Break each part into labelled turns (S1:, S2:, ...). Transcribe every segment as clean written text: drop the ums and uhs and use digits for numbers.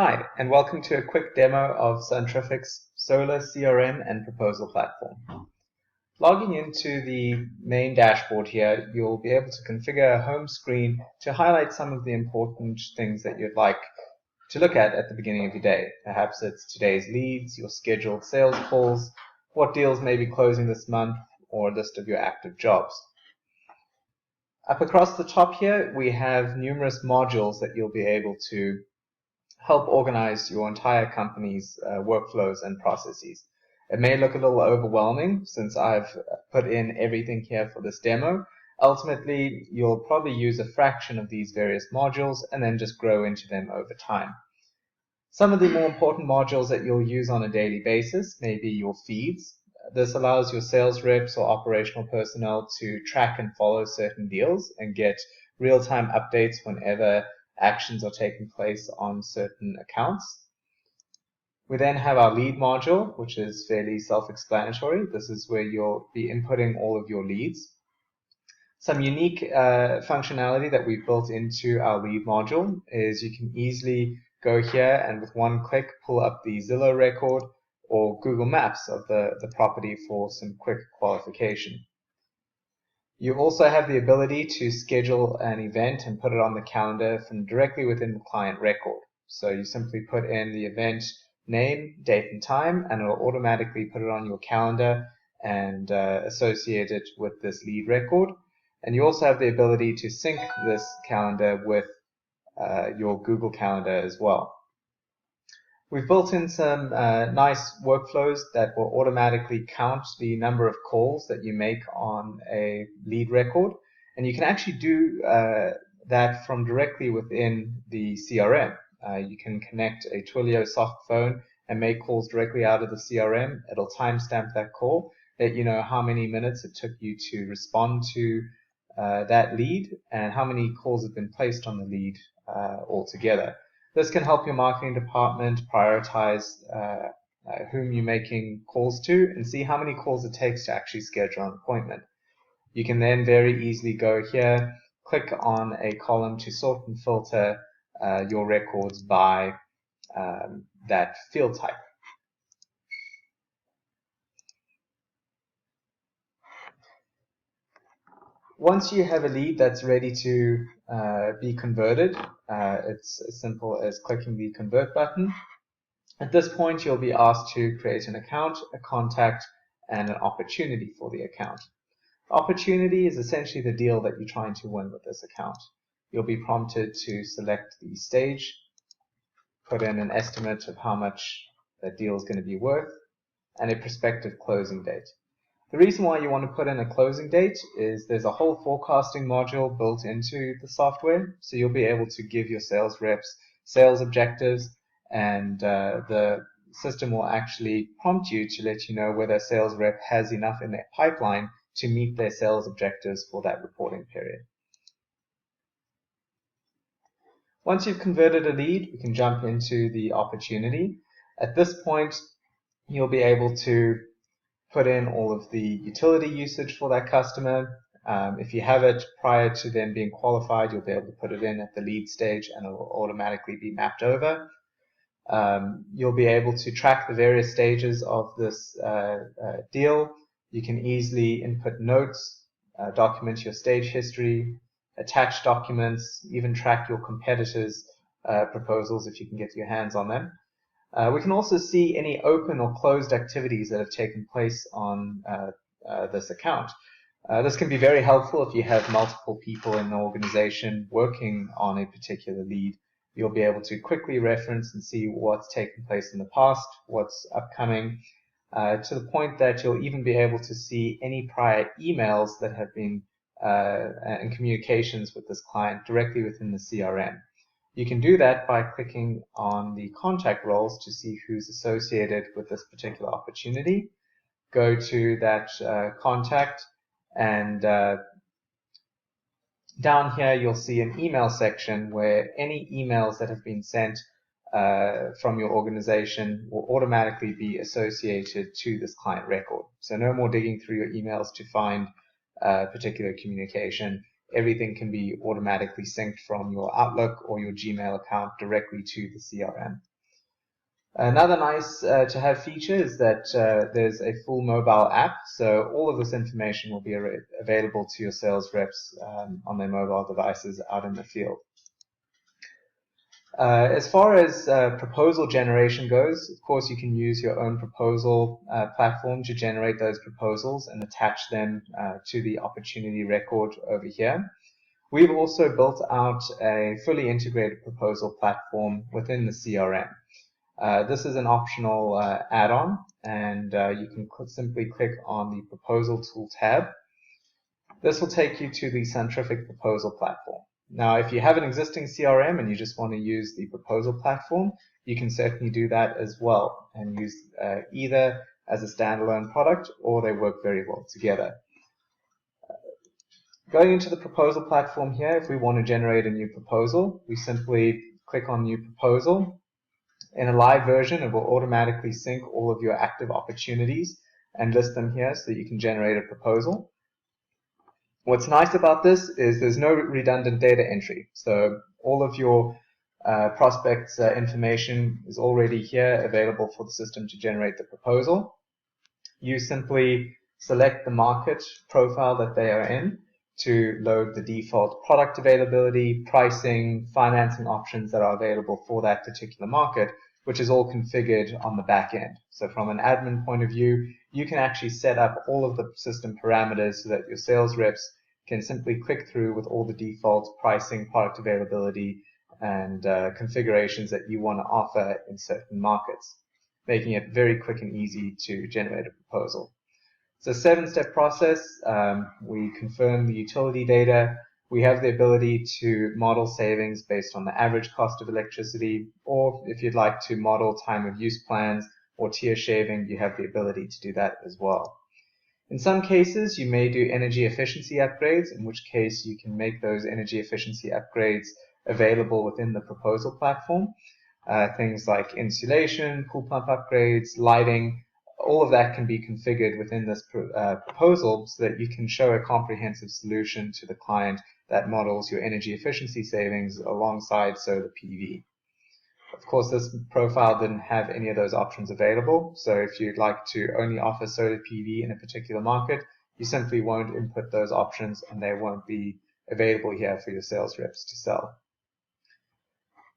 S1: Hi, and welcome to a quick demo of Suntrific's Solar CRM and proposal platform. Logging into the main dashboard here, you'll be able to configure a home screen to highlight some of the important things that you'd like to look at the beginning of your day. Perhaps it's today's leads, your scheduled sales calls, what deals may be closing this month, or a list of your active jobs. Up across the top here, we have numerous modules that you'll be able to help organize your entire company's workflows and processes. It may look a little overwhelming since I've put in everything here for this demo. Ultimately, you'll probably use a fraction of these various modules and then just grow into them over time. Some of the more important modules that you'll use on a daily basis may be your feeds. This allows your sales reps or operational personnel to track and follow certain deals and get real-time updates whenever actions are taking place on certain accounts. We then have our lead module, which is fairly self-explanatory. This is where you'll be inputting all of your leads. Some unique functionality that we've built into our lead module is you can easily go here and with one click pull up the Zillow record or Google Maps of the property for some quick qualification. You also have the ability to schedule an event and put it on the calendar from directly within the client record. So you simply put in the event name, date, and time, and it will automatically put it on your calendar and associate it with this lead record. And you also have the ability to sync this calendar with your Google Calendar as well. We've built in some nice workflows that will automatically count the number of calls that you make on a lead record. And you can actually do that from directly within the CRM. You can connect a Twilio soft phone and make calls directly out of the CRM. It'll timestamp that call, let you know how many minutes it took you to respond to that lead and how many calls have been placed on the lead altogether. This can help your marketing department prioritize whom you're making calls to and see how many calls it takes to actually schedule an appointment. You can then very easily go here, click on a column to sort and filter your records by that field type. Once you have a lead that's ready to be converted, it's as simple as clicking the convert button. At this point, you'll be asked to create an account, a contact, and an opportunity for the account. Opportunity is essentially the deal that you're trying to win with this account. You'll be prompted to select the stage, put in an estimate of how much that deal is going to be worth, and a prospective closing date. The reason why you want to put in a closing date is there's a whole forecasting module built into the software, so you'll be able to give your sales reps sales objectives, and the system will actually prompt you to let you know whether a sales rep has enough in their pipeline to meet their sales objectives for that reporting period. Once you've converted a lead, we can jump into the opportunity. At this point, you'll be able to put in all of the utility usage for that customer. If you have it prior to them being qualified, you'll be able to put it in at the lead stage and it will automatically be mapped over. You'll be able to track the various stages of this deal. You can easily input notes, document your stage history, attach documents, even track your competitors' proposals if you can get your hands on them. We can also see any open or closed activities that have taken place on this account. This can be very helpful if you have multiple people in the organization working on a particular lead. You'll be able to quickly reference and see what's taken place in the past, what's upcoming, to the point that you'll even be able to see any prior emails that have been and communications with this client directly within the CRM. You can do that by clicking on the contact roles to see who's associated with this particular opportunity. Go to that contact, and down here you'll see an email section where any emails that have been sent from your organization will automatically be associated to this client record. So no more digging through your emails to find a particular communication. everything can be automatically synced from your Outlook or your Gmail account directly to the CRM. Another nice to have feature is that there's a full mobile app, so all of this information will be available to your sales reps on their mobile devices out in the field. As far as proposal generation goes, of course you can use your own proposal platform to generate those proposals and attach them to the opportunity record over here. We've also built out a fully integrated proposal platform within the CRM. This is an optional add-on, and you can simply click on the Proposal Tool tab. This will take you to the Suntrific Proposal Platform. Now, if you have an existing CRM and you just want to use the proposal platform, you can certainly do that as well and use either as a standalone product, or they work very well together. Going into the proposal platform here, if we want to generate a new proposal, we simply click on New Proposal. In a live version, it will automatically sync all of your active opportunities and list them here so that you can generate a proposal. What's nice about this is there's no redundant data entry. So all of your prospects' information is already here available for the system to generate the proposal. You simply select the market profile that they are in to load the default product availability, pricing, financing options that are available for that particular market, which is all configured on the back end. So from an admin point of view, you can actually set up all of the system parameters so that your sales reps can simply click through with all the default pricing, product availability, and configurations that you want to offer in certain markets, making it very quick and easy to generate a proposal. It's a 7-step process. We confirm the utility data. We have the ability to model savings based on the average cost of electricity, or if you'd like to model time of use plans or tier shaving, you have the ability to do that as well. In some cases, you may do energy efficiency upgrades, in which case you can make those energy efficiency upgrades available within the proposal platform. Things like insulation, pool pump upgrades, lighting, all of that can be configured within this proposal so that you can show a comprehensive solution to the client that models your energy efficiency savings alongside solar PV. Of course, this profile didn't have any of those options available, so if you'd like to only offer solar PV in a particular market, you simply won't input those options and they won't be available here for your sales reps to sell.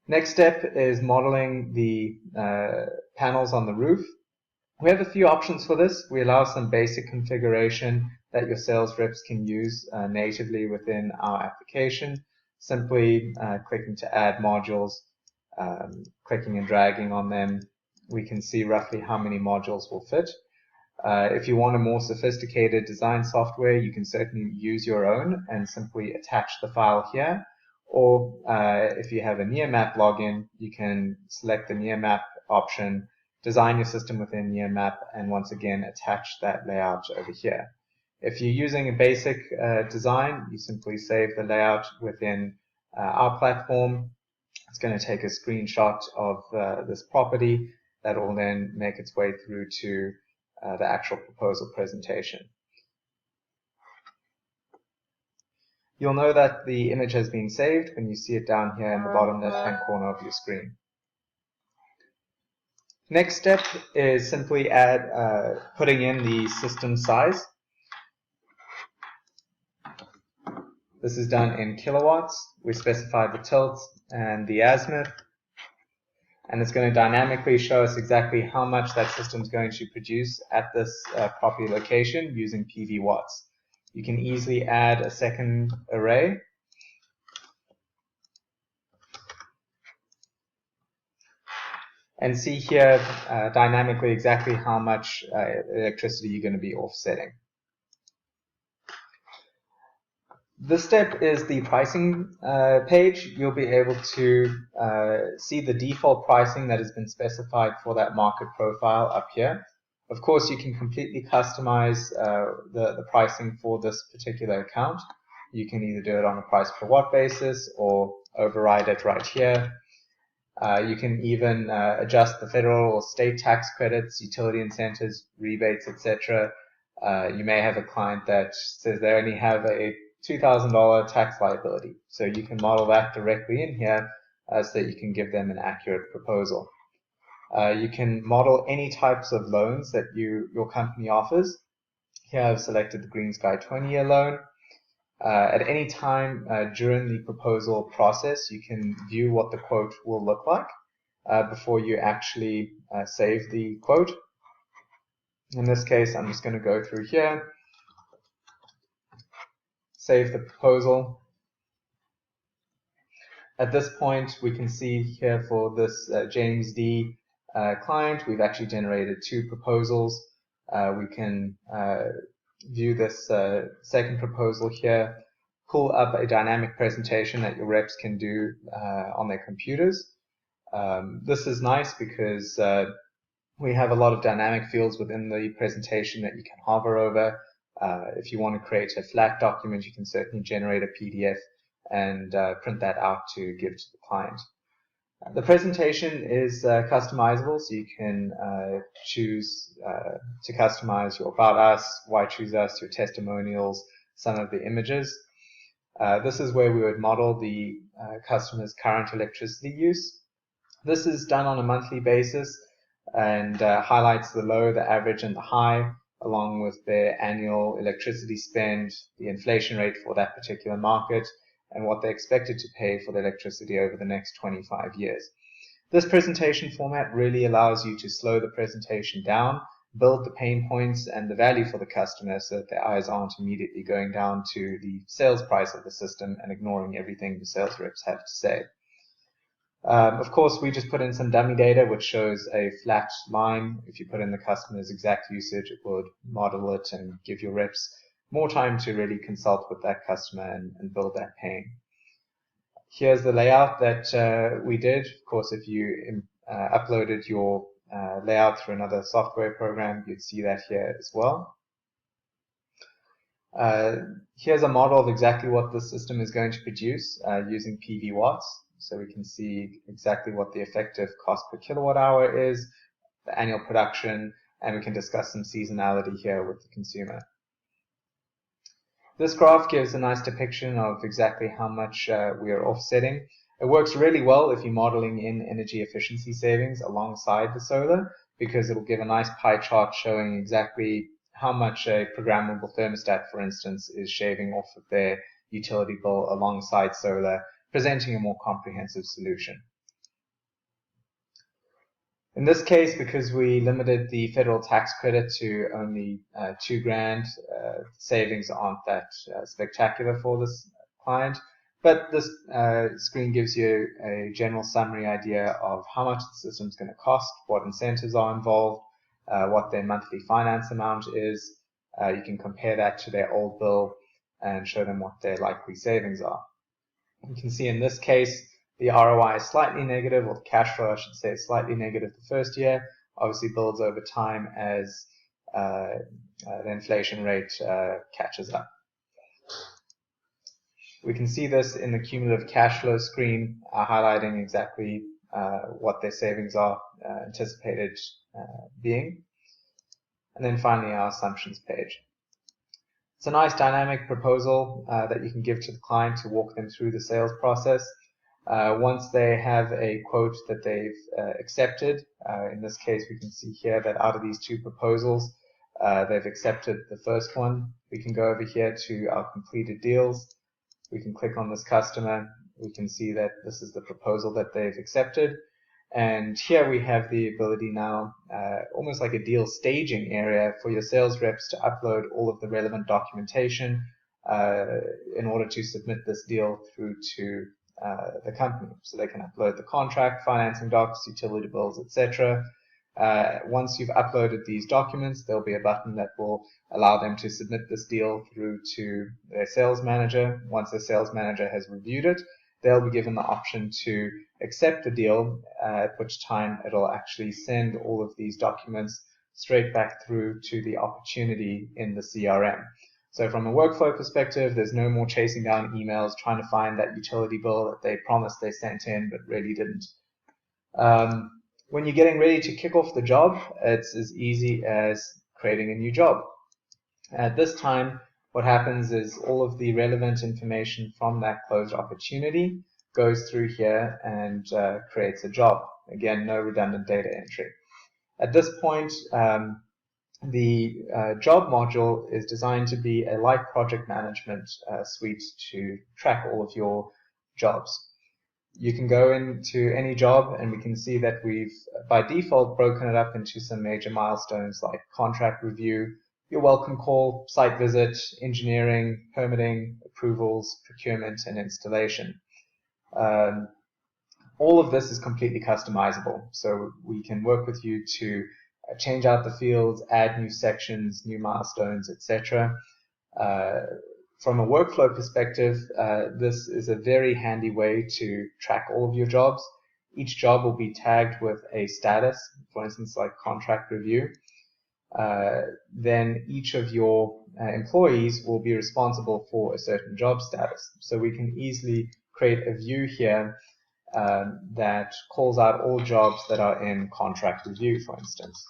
S1: Next step is modeling the panels on the roof. We have a few options for this. We allow some basic configuration that your sales reps can use natively within our application, simply clicking to add modules, clicking and dragging on them. We can see roughly how many modules will fit. If you want a more sophisticated design software, you can certainly use your own and simply attach the file here. Or if you have a Nearmap login, you can select the Nearmap option, design your system within Nearmap, and once again attach that layout over here. If you're using a basic design, you simply save the layout within our platform. It's going to take a screenshot of this property that will then make its way through to the actual proposal presentation. You'll know that the image has been saved when you see it down here in the bottom left-hand corner of your screen. Next step is simply putting in the system size. This is done in kilowatts. We specify the tilt and the azimuth, and it's going to dynamically show us exactly how much that system is going to produce at this property location using PV watts. You can easily add a second array. And see here dynamically exactly how much electricity you're going to be offsetting. This step is the pricing page. You'll be able to see the default pricing that has been specified for that market profile up here. Of course, you can completely customize the pricing for this particular account. You can either do it on a price per watt basis or override it right here. You can even adjust the federal or state tax credits, utility incentives, rebates, etc. You may have a client that says they only have a $2,000 tax liability. So you can model that directly in here so that you can give them an accurate proposal. You can model any types of loans that your company offers. Here I've selected the Green Sky 20-year loan. At any time during the proposal process, you can view what the quote will look like before you actually save the quote. In this case, I'm just going to go through here, save the proposal. At this point, we can see here for this James D client, we've actually generated 2 proposals. We can view this second proposal here, pull up a dynamic presentation that your reps can do on their computers. This is nice because we have a lot of dynamic fields within the presentation that you can hover over. If you want to create a flat document, you can certainly generate a PDF and print that out to give to the client. The presentation is customizable, so you can choose to customize your About Us, Why Choose Us, your testimonials, some of the images. This is where we would model the customer's current electricity use. This is done on a monthly basis and highlights the low, the average, and the high, along with their annual electricity spend, the inflation rate for that particular market, and what they're expected to pay for the electricity over the next 25 years. This presentation format really allows you to slow the presentation down, build the pain points and the value for the customer so that their eyes aren't immediately going down to the sales price of the system and ignoring everything the sales reps have to say. Of course, we just put in some dummy data which shows a flat line. If you put in the customer's exact usage, it would model it and give your reps more time to really consult with that customer and build that pain. Here's the layout that we did. Of course, if you uploaded your layout through another software program, you'd see that here as well. Here's a model of exactly what the system is going to produce using PV watts. So we can see exactly what the effective cost per kilowatt hour is, the annual production, and we can discuss some seasonality here with the consumer. This graph gives a nice depiction of exactly how much we are offsetting. It works really well if you're modeling in energy efficiency savings alongside the solar, because it will give a nice pie chart showing exactly how much a programmable thermostat, for instance, is shaving off of their utility bill alongside solar, presenting a more comprehensive solution. In this case, because we limited the federal tax credit to only $2,000, savings aren't that spectacular for this client, but this screen gives you a general summary idea of how much the system is going to cost, what incentives are involved, what their monthly finance amount is. You can compare that to their old bill and show them what their likely savings are. You can see in this case, the ROI is slightly negative, or the cash flow, I should say, is slightly negative the first year. Obviously builds over time as the inflation rate catches up. We can see this in the cumulative cash flow screen, highlighting exactly what their savings are anticipated being. And then finally, our assumptions page. It's a nice dynamic proposal that you can give to the client to walk them through the sales process. Once they have a quote that they've accepted, in this case we can see here that out of these 2 proposals, they've accepted the first one. We can go over here to our completed deals. We can click on this customer. We can see that this is the proposal that they've accepted. And here we have the ability now, almost like a deal staging area for your sales reps to upload all of the relevant documentation in order to submit this deal through to the company. So they can upload the contract, financing docs, utility bills, etc. Once you've uploaded these documents, there'll be a button that will allow them to submit this deal through to their sales manager. Once their sales manager has reviewed it, they'll be given the option to accept the deal, at which time it'll actually send all of these documents straight back through to the opportunity in the CRM. So from a workflow perspective, there's no more chasing down emails, trying to find that utility bill that they promised they sent in but really didn't. When you're getting ready to kick off the job, it's as easy as creating a new job. At this time, What happens is all of the relevant information from that closed opportunity goes through here and creates a job. Again, no redundant data entry. At this point, the job module is designed to be a light project management suite to track all of your jobs. You can go into any job and we can see that we've by default broken it up into some major milestones like contract review, your welcome call, site visit, engineering, permitting, approvals, procurement, and installation. All of this is completely customizable, so we can work with you to change out the fields, add new sections, new milestones, etc. From a workflow perspective, this is a very handy way to track all of your jobs. Each job will be tagged with a status, for instance, like contract review. Then each of your employees will be responsible for a certain job status. So we can easily create a view here that calls out all jobs that are in contract review, for instance.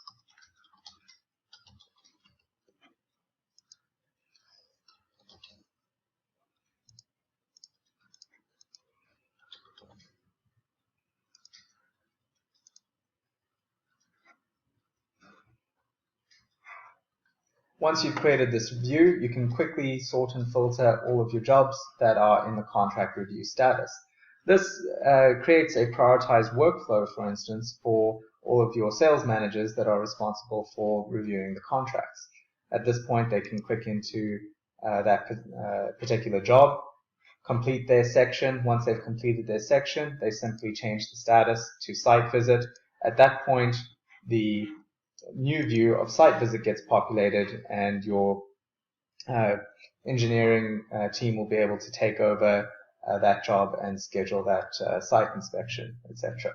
S1: Once you've created this view, you can quickly sort and filter all of your jobs that are in the contract review status. This creates a prioritized workflow, for instance, for all of your sales managers that are responsible for reviewing the contracts. At this point, they can click into that particular job, complete their section. Once they've completed their section, they simply change the status to site visit. At that point, the new view of site visit gets populated and your engineering team will be able to take over that job and schedule that site inspection, etc.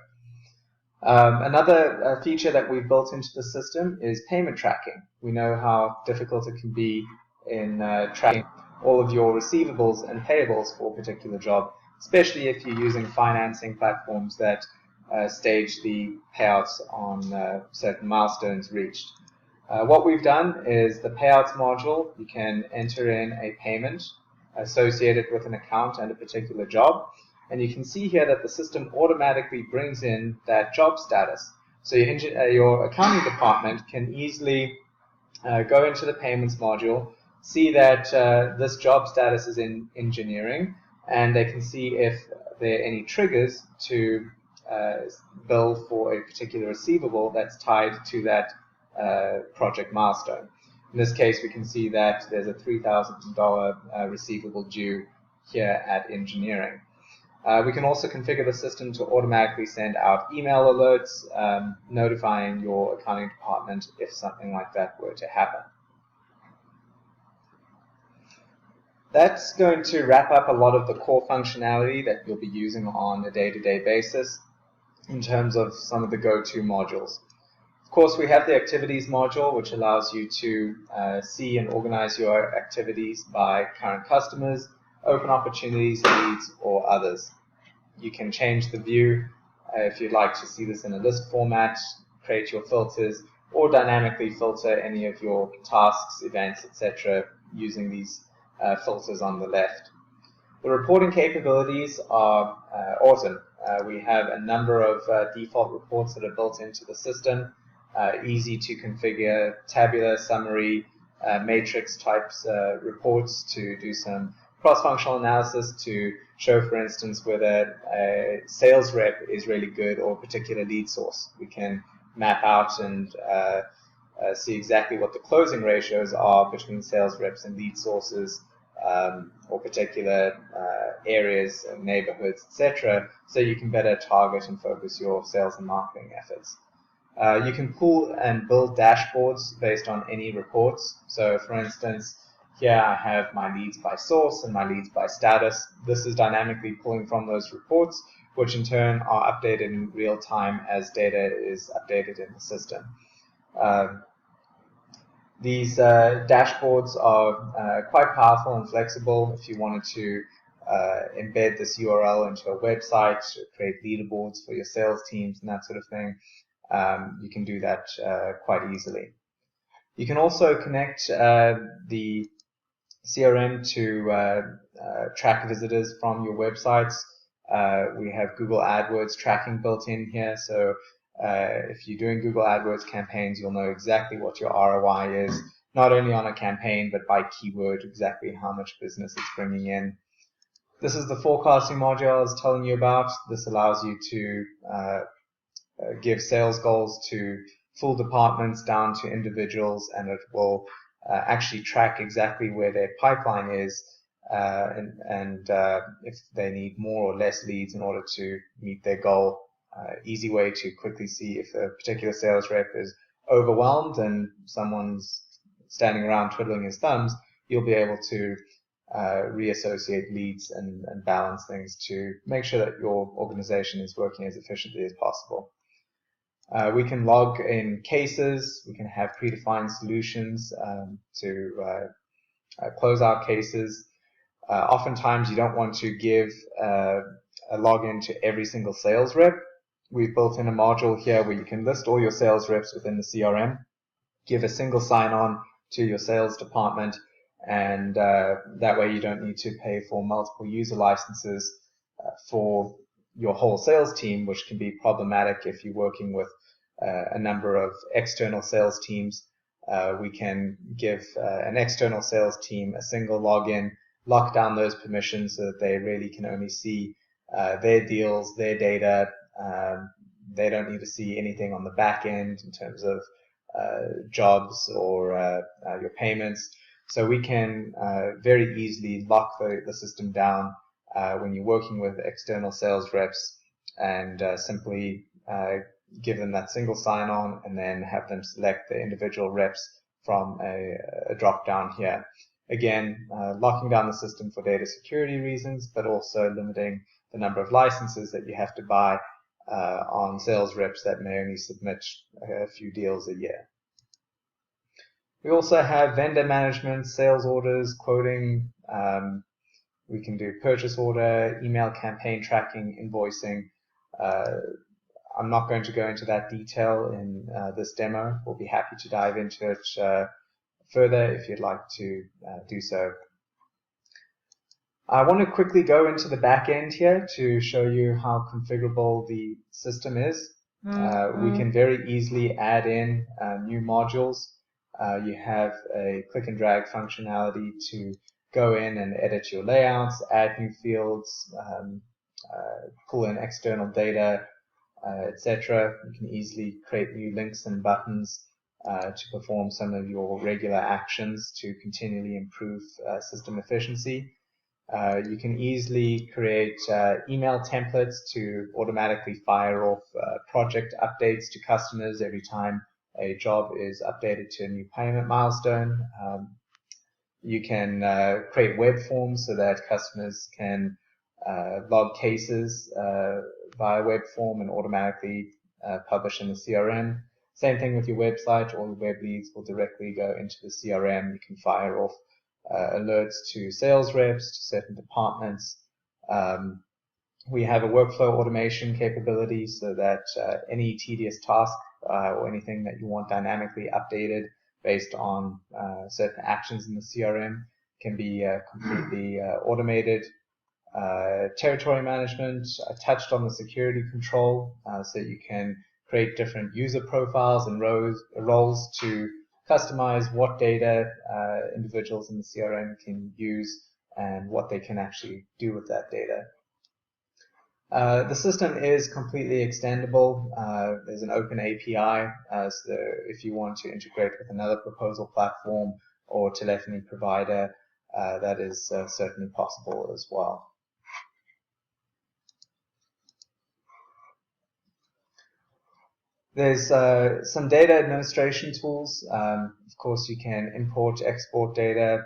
S1: Another feature that we've built into the system is payment tracking. We know how difficult it can be in tracking all of your receivables and payables for a particular job, especially if you're using financing platforms that stage the payouts on certain milestones reached. What we've done is the payouts module, you can enter in a payment associated with an account and a particular job, and you can see here that the system automatically brings in that job status. So your accounting department can easily go into the payments module, see that this job status is in engineering, and they can see if there are any triggers to bill for a particular receivable that's tied to that project milestone. In this case, we can see that there's a $3,000 receivable due here at engineering. We can also configure the system to automatically send out email alerts notifying your accounting department if something like that were to happen. That's going to wrap up a lot of the core functionality that you'll be using on a day-to-day basis in terms of some of the go-to modules. Of course, we have the activities module, which allows you to see and organize your activities by current customers, open opportunities, leads, or others. You can change the view if you'd like to see this in a list format, create your filters, or dynamically filter any of your tasks, events, etc. using these filters on the left. The reporting capabilities are awesome. We have a number of default reports that are built into the system, easy to configure, tabular, summary, matrix types reports to do some cross-functional analysis to show, for instance, whether a sales rep is really good or a particular lead source. We can map out and see exactly what the closing ratios are between sales reps and lead sources, or particular areas, neighborhoods, etc., so you can better target and focus your sales and marketing efforts. You can pull and build dashboards based on any reports. So, for instance, here I have my leads by source and my leads by status. This is dynamically pulling from those reports, which in turn are updated in real time as data is updated in the system. These dashboards are quite powerful and flexible. If you wanted to embed this URL into a website, create leaderboards for your sales teams and that sort of thing, you can do that quite easily. You can also connect the CRM to track visitors from your websites. We have Google AdWords tracking built in here, so if you're doing Google AdWords campaigns, you'll know exactly what your ROI is, not only on a campaign, but by keyword, exactly how much business it's bringing in. This is the forecasting module I was telling you about. This allows you to give sales goals to full departments down to individuals, and it will actually track exactly where their pipeline is and if they need more or less leads in order to meet their goal. Easy way to quickly see if a particular sales rep is overwhelmed and someone's standing around twiddling his thumbs, you'll be able to reassociate leads and balance things to make sure that your organization is working as efficiently as possible. We can log in cases. We can have predefined solutions to close out cases. Oftentimes, you don't want to give a login to every single sales rep. We've built in a module here where you can list all your sales reps within the CRM, give a single sign-on to your sales department, and that way you don't need to pay for multiple user licenses for your whole sales team, which can be problematic if you're working with a number of external sales teams. We can give an external sales team a single login, lock down those permissions so that they really can only see their deals, their data. They don't need to see anything on the back end in terms of jobs or your payments. So we can very easily lock the system down when you're working with external sales reps, and simply give them that single sign-on and then have them select the individual reps from a drop-down here. Again, locking down the system for data security reasons, but also limiting the number of licenses that you have to buy on sales reps that may only submit a few deals a year. We also have vendor management, sales orders, quoting. We can do purchase order, email campaign tracking, invoicing. I'm not going to go into that detail in this demo. We'll be happy to dive into it further if you'd like to do so. I want to quickly go into the back end here to show you how configurable the system is. We can very easily add in new modules. You have a click and drag functionality to go in and edit your layouts, add new fields, pull in external data, etc. You can easily create new links and buttons to perform some of your regular actions to continually improve system efficiency. You can easily create email templates to automatically fire off project updates to customers every time a job is updated to a new payment milestone. You can create web forms so that customers can log cases via web form and automatically publish in the CRM. Same thing with your website. All your web leads will directly go into the CRM. You can fire off alerts to sales reps, to certain departments. We have a workflow automation capability so that any tedious task or anything that you want dynamically updated based on certain actions in the CRM can be completely automated. Territory management, I touched on the security control, so you can create different user profiles and roles to customize what data individuals in the CRM can use and what they can actually do with that data. The system is completely extendable. There's an open API, so if you want to integrate with another proposal platform or telephony provider, that is certainly possible as well. There's some data administration tools. Of course, you can import, export data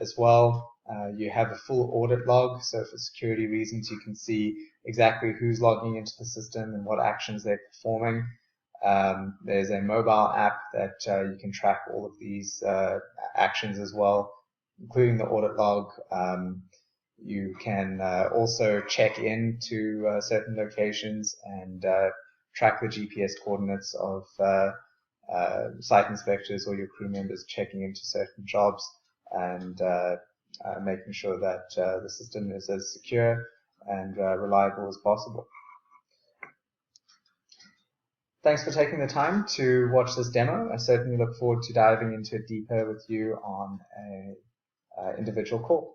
S1: as well. You have a full audit log, so for security reasons, you can see exactly who's logging into the system and what actions they're performing. There's a mobile app that you can track all of these actions as well, including the audit log. You can also check in to certain locations and track the GPS coordinates of site inspectors or your crew members checking into certain jobs. and making sure that the system is as secure and reliable as possible. Thanks for taking the time to watch this demo. I certainly look forward to diving into it deeper with you on an individual call.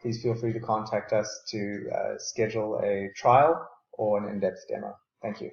S1: Please feel free to contact us to schedule a trial or an in-depth demo. Thank you.